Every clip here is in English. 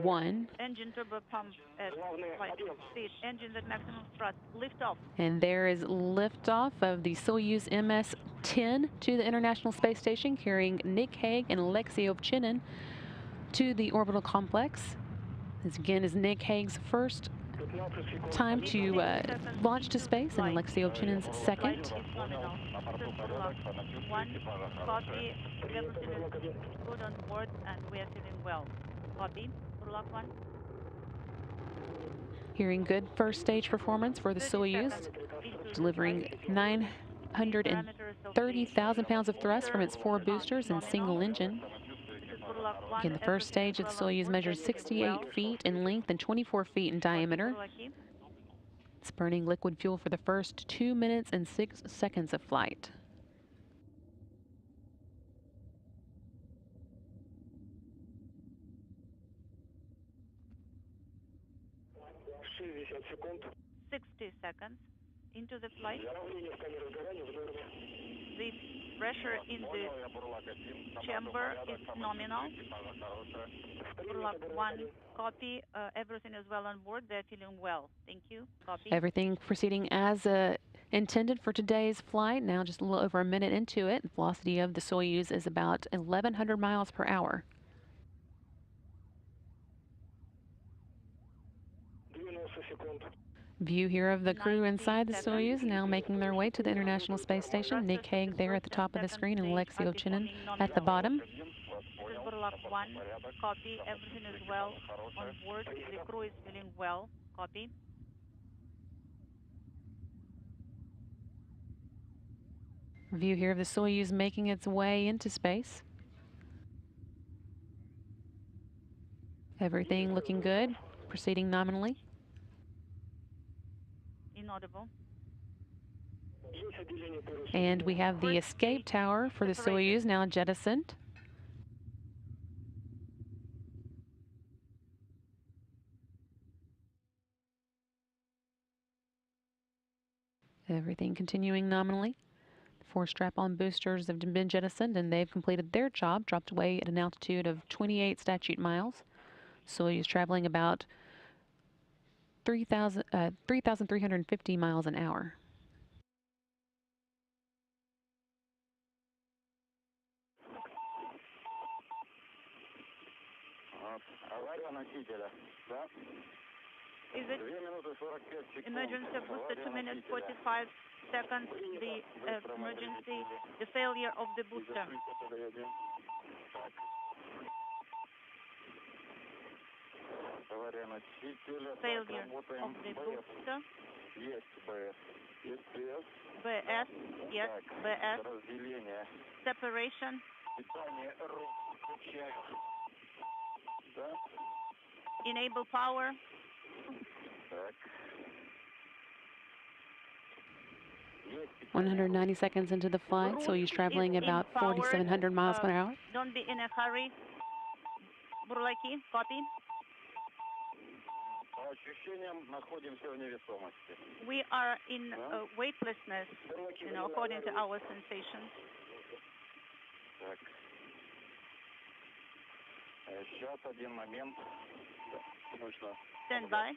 1. Engine turbo pump at flight speed. Engines at maximum thrust. Lift off. And there is liftoff of the Soyuz MS-10 to the International Space Station, carrying Nick Hague and Alexei Ovchinin to the orbital complex. This again is Nick Hague's first time to launch to space, and Alexei Ovchinin's second. One copy. Everything is good on board, and we are feeling well. Copy. Burlock 1. Hearing good first stage performance for the Soyuz, delivering 930,000 pounds of thrust from its 4 boosters and single engine. Again, the first stage of the Soyuz measured 68 feet in length and 24 feet in diameter. It's burning liquid fuel for the first 2 minutes and 6 seconds of flight. Seconds into the flight. The pressure in the chamber is nominal. Burlock 1, copy. Everything is well on board. They're feeling well. Thank you. Copy. Everything proceeding as intended for today's flight. Now just a little over a minute into it. The velocity of the Soyuz is about 1,100 miles per hour. View here of the crew inside the Soyuz now making their way to the International Space Station. Nick Hague there at the top of the screen and Alexei Ovchinin at the bottom. This is Burlock 1, copy. Everything is well on board. The crew is feeling well. Copy. View here of the Soyuz making its way into space. Everything looking good, proceeding nominally. Inaudible. And we have the escape tower for the Soyuz now jettisoned. Everything continuing nominally. 4 strap-on boosters have been jettisoned, and they've completed their job, dropped away at an altitude of 28 statute miles. Soyuz traveling about 3,350 miles an hour. Is it emergency booster 2 minutes 45 seconds? The emergency, the failure of the booster. Failure of the booster. BS, yes, BS. Separation. Enable power. 190 seconds into the flight, Soyuz traveling about 4,700 miles per hour. Don't be in a hurry. Burlaki, copy. We are in weightlessness, according to our sensations. Stand by.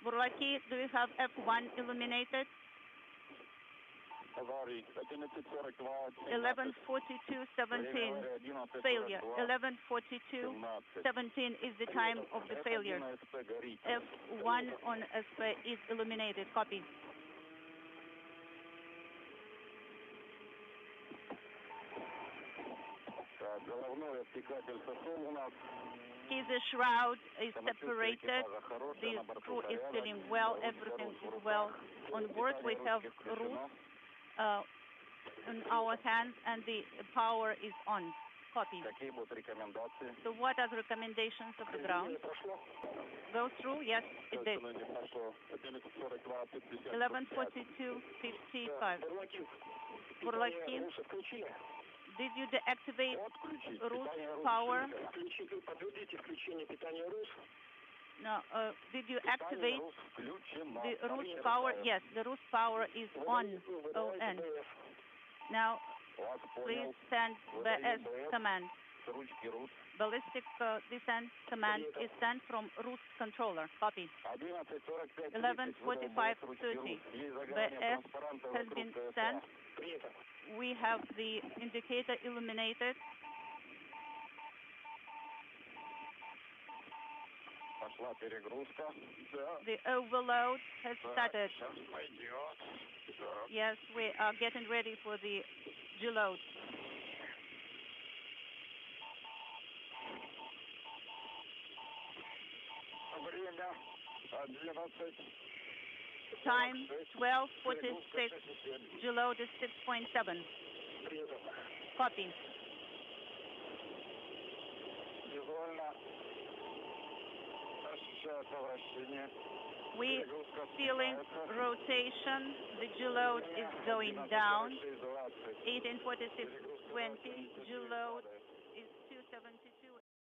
Burlaki, do you have F1 illuminated? 11:42:17. Failure. 11:42:17 is the time of the failure. F1 on SP is illuminated. Copy. The shroud is separated. The crew is feeling well. Everything is well on board. We have routes in our hands, and the power is on. Copy. So what are the recommendations of the ground? Go through? Yes, it did. 11:42:55. Burlaki, did you deactivate route power? Now, did you activate the roost power? Yes, the roost power is on. ON. Now, please send BS command. Ballistic descent command is sent from roost controller. Copy. 11:45:30. BS has been sent. We have the indicator illuminated. The overload has started. Yes, we are getting ready for the deload. Time 12:46. Deload is 6.7. Copy. We feeling rotation. The deload is going down. 18:46:20. Deload